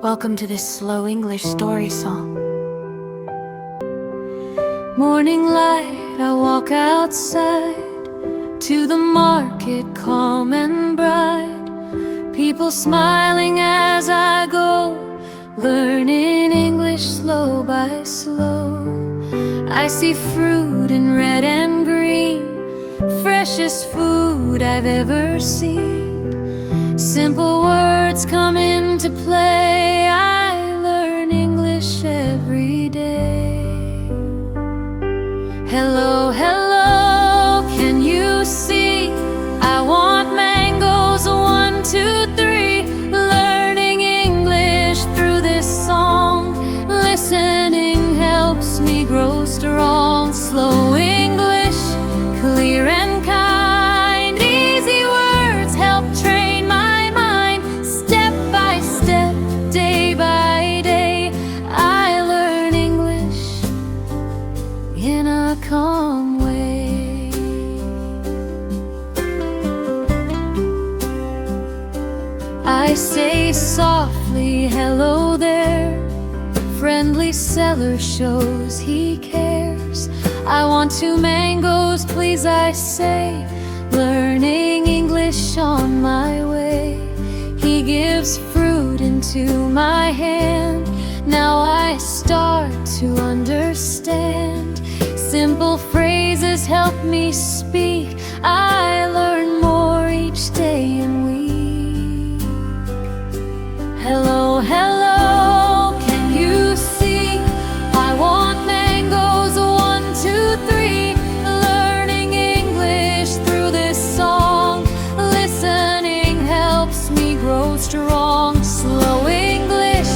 Welcome to this slow English story song. Morning light, I walk outside to the market, calm and bright. People smiling as I go, learning English slow by slow. I see fruit in red and green, freshest food I've ever seen. Simple words come into play, I learn English every day. Hello, hello, can you see? I want mangoes, 1, 2, 3. Learning English through this song. Listening helps me grow strong. Slow English, clear and kind. Easy words help train my mind. Step by step, day by day, I learn English in a calm way. I say softly, hello there. Friendly seller shows he cares. I want 2 mangoes, please, I say. Learning English on my way. He gives fruit into my hand. Now I start to understand. Simple phrases help me speak. I learn more each day and week. Hello, hello, can you see? I want mangoes, 1, 2, 3. Learning English through this song. Listening helps me grow strong. Slow English,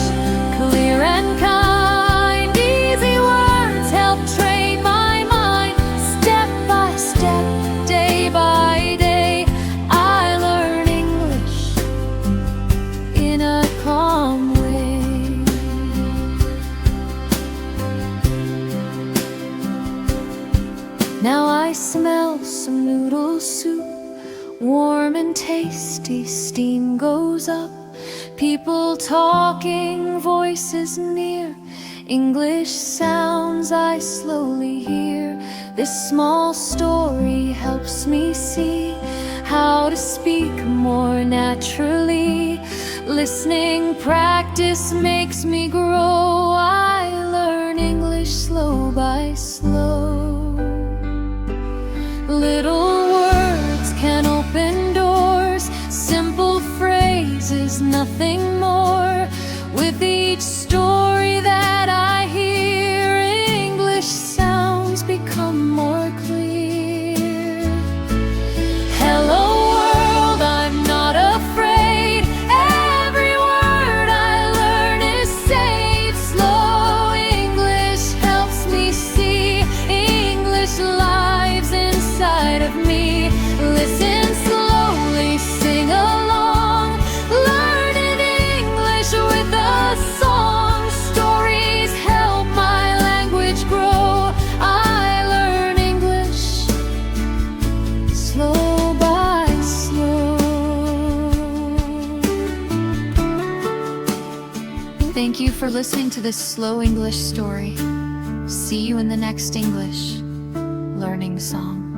clear and kind. Easy words help train my mind. Step by step, day by day, I learn English in a calm way. Now I smell some noodle soup, warm and tasty, steam goes up. People talking, voices near. English sounds I slowly hear. This small story helps me see how to speak more naturally. Listening practice makes me grow. I learn English slow by slow. Little words can open doors. Simple phrases, nothing more. With each story that I hear, English sounds become more clear. Hello world, I'm not afraid. Every word I learn is safe. Slow English helps me see English lives inside of me. Listen slowly, sing along. Learning English with a song. Stories help my language grow. I learn English slow by slow. Thank you for listening to this slow English story. See you in the next English learning song.